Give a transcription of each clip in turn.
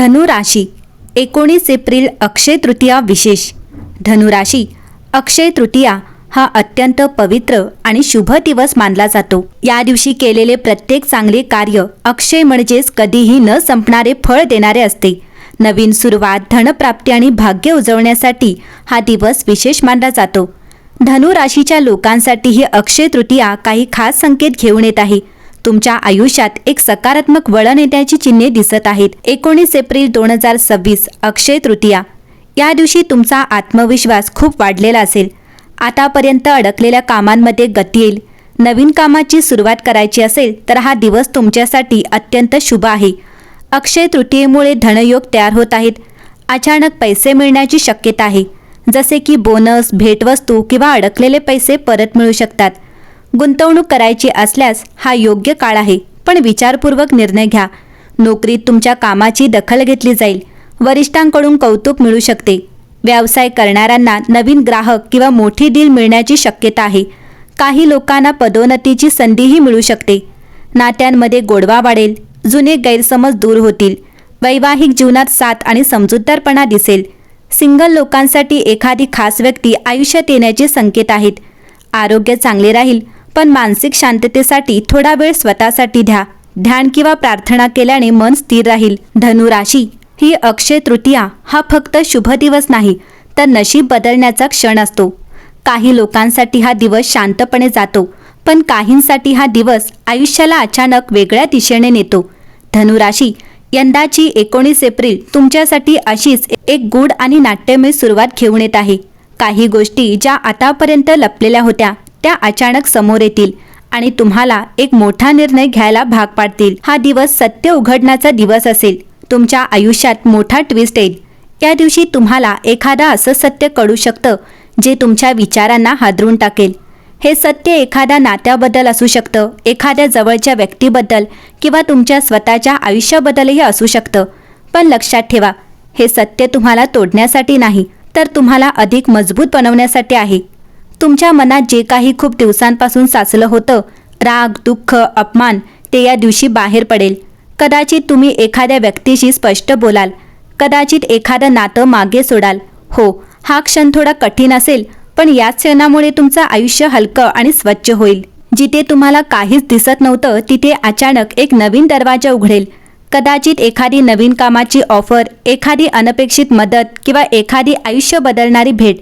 धनु राशी 19 एप्रिल अक्षय तृतीया विशेष। धनु राशी अक्षय तृतीया हा अत्यंत पवित्र आणि शुभ दिवस मानला जातो। या दिवशी केलेले प्रत्येक चांगले कार्य अक्षय म्हणजेच कधीही न संपणारे फळ देणारे असते। नवीन सुरुवात, धनप्राप्ती आणि भाग्य उजवण्यासाठी हा दिवस विशेष मानला जातो। धनु राशीच्या लोकांसाठी ही अक्षय तृतीया काही खास संकेत घेऊन येत आहे। तुमच्या आयुष्यात एक सकारात्मक वळण येण्याची चिन्हे दिसत आहेत। 19 एप्रिल 2026 अक्षय तृतीया या दिवशी तुमचा आत्मविश्वास खूप वाढलेला असेल। आतापर्यंत अडकलेल्या कामांमध्ये गती येईल। नवीन कामाची सुरुवात करायची असेल तर हा दिवस तुमच्यासाठी अत्यंत शुभ आहे। अक्षय तृतीयेमुळे धनयोग तयार होत आहेत। अचानक पैसे मिळण्याची शक्यता आहे, जसे की बोनस, भेटवस्तू किंवा अडकलेले पैसे परत मिळू शकतात। गुंतवणूक करायची असल्यास हा योग्य काळ आहे, पण विचारपूर्वक निर्णय घ्या। नोकरीत तुमच्या कामाची दखल घेतली जाईल। वरिष्ठांकडून कौतुक मिळू शकते। व्यवसाय करणाऱ्यांना नवीन ग्राहक किंवा मोठी डील मिळण्याची शक्यता आहे। काही लोकांना पदोन्नतीची संधीही मिळू शकते। नात्यांमध्ये गोडवा वाढेल। जुने गैरसमज दूर होतील। वैवाहिक जीवनात साथ आणि समजूतदारपणा दिसेल। सिंगल लोकांसाठी एखादी खास व्यक्ती आयुष्यात येण्याचे संकेत आहेत। आरोग्य चांगले राहील, पण मानसिक शांततेसाठी थोडा वेळ स्वतःसाठी द्या। ध्यान किंवा प्रार्थना केल्याने मन स्थिर राहील। धनु राशी ही अक्षय तृतीया हा फक्त शुभ दिवस नाही, तर नशीब बदलण्याचा क्षण असतो। काही लोकांसाठी हा दिवस शांतपणे जातो, पण काहींसाठी हा दिवस आयुष्याला अचानक वेगळ्या दिशेने नेतो। धनु राशी यंदाची 19 एप्रिल तुमच्यासाठी अशीच एक गूढ आणि नाट्यमय सुरुवात घेऊन येत आहे। काही गोष्टी ज्या आतापर्यंत लपलेल्या होत्या त्या अचानक समोर येतील आणि तुम्हाला एक मोठा निर्णय घ्यायला भाग पाडतील। हा दिवस सत्य उघडण्याचा दिवस असेल। तुमच्या आयुष्यात मोठा ट्विस्ट येईल। या दिवशी तुम्हाला एखादा असं सत्य कळू शकतं जे तुमच्या विचारांना हादरून टाकेल। हे सत्य एखाद्या नात्याबद्दल असू शकतं, एखाद्या जवळच्या व्यक्तीबद्दल किंवा तुमच्या स्वतःच्या आयुष्याबद्दलही असू शकतं। पण लक्षात ठेवा, हे सत्य तुम्हाला तोडण्यासाठी नाही, तर तुम्हाला अधिक मजबूत बनवण्यासाठी आहे। तुमच्या मनात जे काही खूप दिवसांपासून साचलं होतं, राग, दुःख, अपमान, ते या दिवशी बाहेर पडेल। कदाचित तुम्ही एखाद्या व्यक्तीशी स्पष्ट बोलाल। कदाचित एखादं नातं मागे सोडाल। हो, हा क्षण थोडा कठीण असेल, पण याच क्षणामुळे तुमचं आयुष्य हलकं आणि स्वच्छ होईल। जिथे तुम्हाला काहीच दिसत नव्हतं तिथे अचानक एक नवीन दरवाजा उघडेल। कदाचित एखादी नवीन कामाची ऑफर, एखादी अनपेक्षित मदत किंवा एखादी आयुष्य बदलणारी भेट।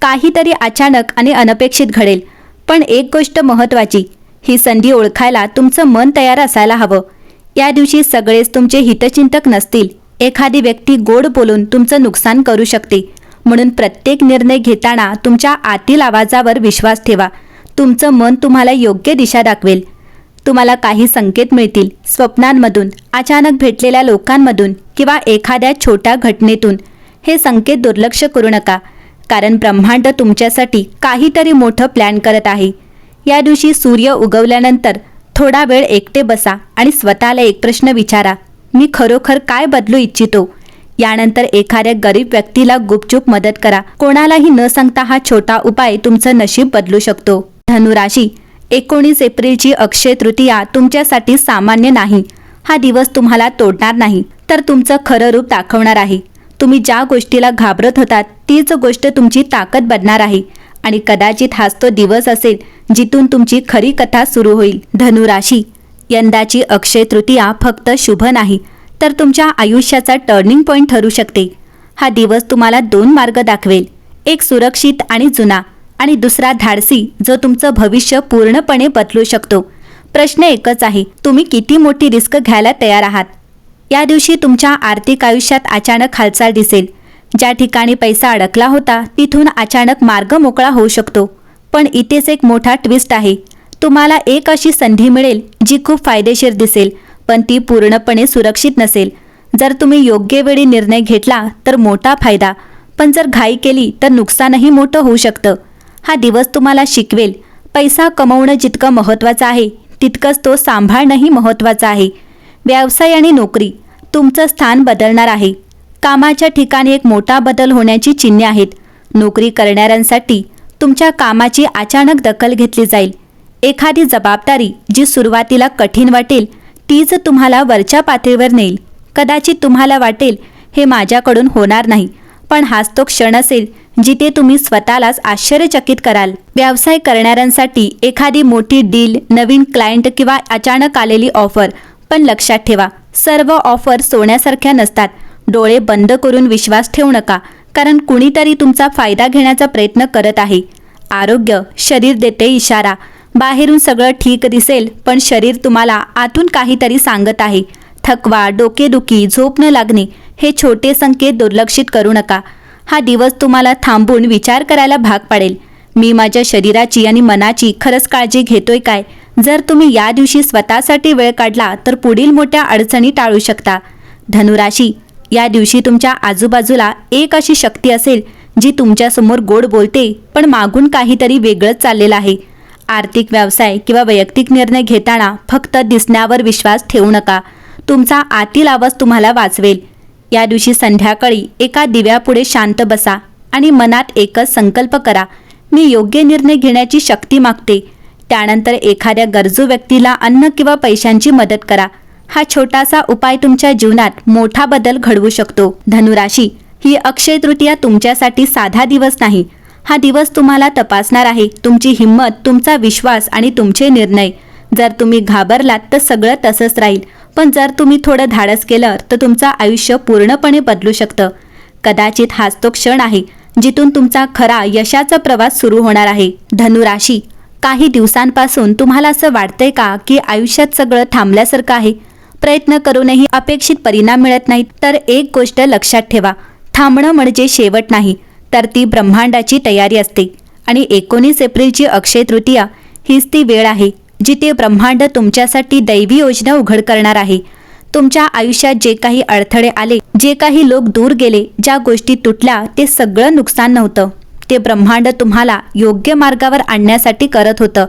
काहीतरी अचानक आणि अनपेक्षित घडेल। पण एक गोष्ट महत्त्वाची, ही संधी ओळखायला तुमचं मन तयार असायला हवं। या दिवशी सगळेच तुमचे हितचिंतक नसतील। एखादी व्यक्ती गोड बोलून तुमचं नुकसान करू शकते। म्हणून प्रत्येक निर्णय घेताना तुमच्या आतील आवाजावर विश्वास ठेवा। तुमचं मन तुम्हाला योग्य दिशा दाखवेल। तुम्हाला काही संकेत मिळतील, स्वप्नांमधून, अचानक भेटलेल्या लोकांमधून किंवा एखाद्या छोट्या घटनेतून। हे संकेत दुर्लक्ष करू नका, कारण ब्रह्मांड तुमच्यासाठी काहीतरी मोठं प्लॅन करत आहे। या दिवशी सूर्य उगवल्यानंतर थोडा वेळ एकटे बसा आणि स्वतःला एक प्रश्न विचारा, मी खरोखर काय बदलू इच्छितो? यानंतर एखाद्या गरीब व्यक्तीला गुपचूप मदत करा। कोणालाही न सांगता हा छोटा उपाय तुमचं नशीब बदलू शकतो। धनु राशी 19 एप्रिलची अक्षय तृतीया तुमच्यासाठी सामान्य नाही। हा दिवस तुम्हाला तोडणार नाही, तर तुमचं खरं रूप दाखवणार आहे। तुम्ही ज्या गोष्टीला घाबरत होतात तीच गोष्ट तुमची ताकद बनणार आहे, आणि कदाचित हाच तो दिवस असेल जिथून तुमची खरी कथा सुरू होईल। धनु राशी यंदाची अक्षय तृतीया फक्त शुभ नाही, तर तुमच्या आयुष्याचा टर्निंग पॉइंट ठरू शकते। हा दिवस तुम्हाला 2 मार्ग दाखवेल, एक सुरक्षित आणि जुना, आणि दुसरा धाडसी, जो तुमचं भविष्य पूर्णपणे बदलू शकतो। प्रश्न एकच आहे, तुम्ही किती मोठी रिस्क घ्यायला तयार आहात? या दिवशी तुमच्या आर्थिक आयुष्यात अचानक हालचाल दिसेल। ज्या ठिकाणी पैसा अडकला होता तिथून अचानक मार्ग मोकळा होऊ शकतो। पण इथेच एक मोठा ट्विस्ट आहे। तुम्हाला एक अशी संधी मिळेल जी खूप फायदेशीर दिसेल, पण ती पूर्णपणे सुरक्षित नसेल। जर तुम्ही योग्य वेळी निर्णय घेतला तर मोठा फायदा, पण जर घाई केली तर नुकसानही मोठं होऊ शकतं। हा दिवस तुम्हाला शिकवेल, पैसा कमवणं जितकं महत्त्वाचं आहे तितकंच तो सांभाळणंही महत्त्वाचं आहे। व्यवसाय आणि नोकरी तुमचं स्थान बदलणार आहे। कामाच्या ठिकाणी एक मोठा बदल होण्याची चिन्हे आहेत। नोकरी करणाऱ्यांसाठी तुमच्या कामाची अचानक दखल घेतली जाईल। एखादी जबाबदारी जी सुरुवातीला कठीण वाटेल तीच तुम्हाला वरच्या पातळीवर नेईल। कदाचित तुम्हाला वाटेल हे माझ्याकडून होणार नाही, पण हाच तो क्षण असेल जिथे तुम्ही स्वतःलाच आश्चर्यचकित कराल. व्यवसाय करणाऱ्यांसाठी एखादी मोठी डील, नवीन क्लायंट किंवा अचानक आलेली ऑफर. पण लक्षात ठेवा, सर्व ऑफर सोन्यासारख्या नसतात. डोळे बंद करून विश्वास ठेवू नका, कारण कुणीतरी तुमचा फायदा घेण्याचा प्रयत्न करत आहे. आरोग्य, शरीर देते इशारा. बाहेरून सगळं ठीक दिसेल, पण शरीर तुम्हाला आतून काहीतरी सांगत आहे. थकवा, डोकेदुखी, झोप न लागणे हे छोटे संकेत दुर्लक्षित करू नका. हा दिवस तुम्हाला थांबून विचार करायला भाग पाडेल. मी माझ्या शरीराची आणि मनाची खरंच काळजी घेतोय काय? जर तुम्ही या दिवशी स्वतःसाठी वेळ काढला तर पुढील मोठ्या अडचणी टाळू शकता. धनुराशी, या दिवशी तुमच्या आजूबाजूला एक अशी शक्ती असेल जी तुमच्यासमोर गोड बोलते, पण मागून काहीतरी वेगळंच चाललेलं आहे. आर्थिक, व्यवसाय किंवा वैयक्तिक निर्णय घेताना फक्त दिसण्यावर विश्वास ठेवू नका. तुमचा आतील आवाज तुम्हाला वाचवेल. या दिवशी संध्याकाळी एका दिव्यापुढे शांत बसा आणि मनात एकच संकल्प करा, मी योग्य निर्णय घेण्याची शक्ती मागते. त्यानंतर एखाद्या गरजू व्यक्तीला अन्न किंवा पैशांची मदत करा. हा छोटासा उपाय तुमच्या जीवनात मोठा बदल घडवू शकतो. धनुराशी, ही अक्षय तृतीया तुमच्यासाठी साधा दिवस नाही. हा दिवस तुम्हाला तपासणार आहे, तुमची हिंमत, तुमचा विश्वास आणि तुमचे निर्णय. जर तुम्ही घाबरलात तर सगळं तसंच राहील, पण जर तुम्ही थोडं धाडस केलं तर तुमचं आयुष्य पूर्णपणे बदलू शकतं. कदाचित हाच तो क्षण आहे जिथून तुमचा खरा यशाचा प्रवास सुरू होणार आहे. धनुराशी, काही दिवसांपासून तुम्हाला असं वाटतंय का की आयुष्यात सगळं थांबल्यासारखं आहे? प्रयत्न करूनही अपेक्षित परिणाम मिळत नाहीत? तर एक गोष्ट लक्षात ठेवा, थांबणं म्हणजे शेवट नाही, तर ती ब्रह्मांडाची तयारी असते. आणि 19 एप्रिलची अक्षय तृतीया हीच ती वेळ आहे जिथे ब्रह्मांड तुमच्यासाठी दैवी योजना उघड करणार आहे. तुमच्या आयुष्यात जे काही अडथळे आले, जे काही लोक दूर गेले, ज्या गोष्टी तुटल्या, ते सगळं नुकसान नव्हतं. ते ब्रह्मांड तुम्हाला योग्य मार्गावर आणण्यासाठी करत होतं.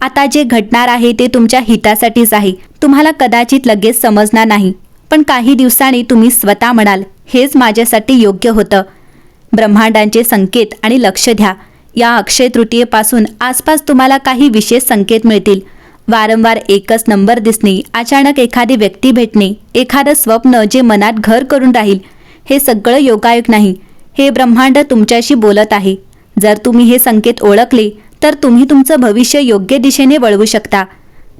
आता जे घडणार आहे ते तुमच्या हितासाठीच आहे. तुम्हाला कदाचित लगेच समजणार नाही, पण काही दिवसांनी तुम्ही स्वतः म्हणाल, हेच माझ्यासाठी योग्य होतं. ब्रह्मांडांचे संकेत आणि लक्ष द्या. या अक्षय तृतीयेपासून आसपास तुम्हाला काही विशेष संकेत मिळतील. वारंवार एकच नंबर दिसणे, अचानक एखादी व्यक्ती भेटणे, एखादं स्वप्न जे मनात घर करून राहील. हे सगळं योगायोग नाही, हे ब्रह्मांड तुमच्याशी बोलत आहे. जर तुम्ही हे संकेत ओळखले तर तुम्ही तुमचं भविष्य योग्य दिशेने वळवू शकता.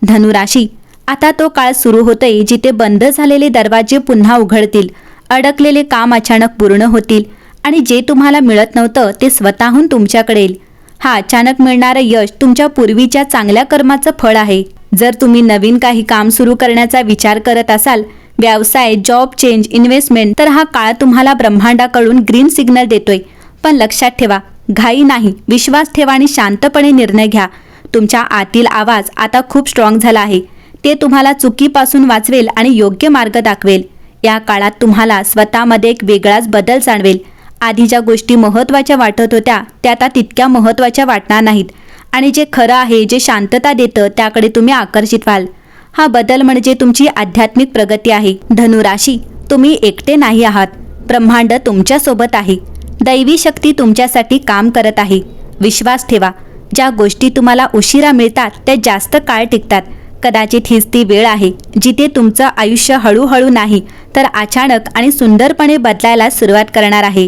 धनुराशी, आता तो काळ सुरू होतोय जिथे बंद झालेले दरवाजे पुन्हा उघडतील, अडकलेले काम अचानक पूर्ण होतील आणि जे तुम्हाला मिळत नव्हतं ते स्वतःहून तुमच्याकडे येईल. हा अचानक मिळणारं यश तुमच्या पूर्वीच्या चांगल्या कर्माचं फळ आहे. जर तुम्ही नवीन काही काम सुरू करण्याचा विचार करत असाल, व्यवसाय, जॉब चेंज, इन्व्हेस्टमेंट, तर हा काळ तुम्हाला ब्रह्मांडाकडून ग्रीन सिग्नल देतोय. पण लक्षात ठेवा, घाई नाही, विश्वास ठेवा आणि शांतपणे निर्णय घ्या. तुमच्या आतील आवाज आता खूप स्ट्रॉंग झाला आहे. ते तुम्हाला चुकीपासून वाचवेल आणि योग्य मार्ग दाखवेल. या काळात तुम्हाला स्वतःमध्ये एक वेगळाच बदल जाणवेल. आधी ज्या गोष्टी महत्त्वाच्या वाटत होत्या त्या आता तितक्या महत्त्वाच्या वाटणार नाहीत आणि जे खरं आहे, जे शांतता देतं, त्याकडे तुम्ही आकर्षित व्हाल. हा बदल म्हणजे तुमची आध्यात्मिक प्रगती आहे. धनुराशी, तुम्ही एकटे नाही आहात. ब्रह्मांड तुमच्यासोबत आहे. दैवी शक्ती तुमच्यासाठी काम करत आहे. विश्वास ठेवा, ज्या गोष्टी तुम्हाला उशिरा मिळतात त्या जास्त काळ टिकतात. कदाचित हीच ती वेळ आहे जिथे तुमचं आयुष्य हळूहळू नाही तर अचानक आणि सुंदरपणे बदलायला सुरुवात करणार आहे.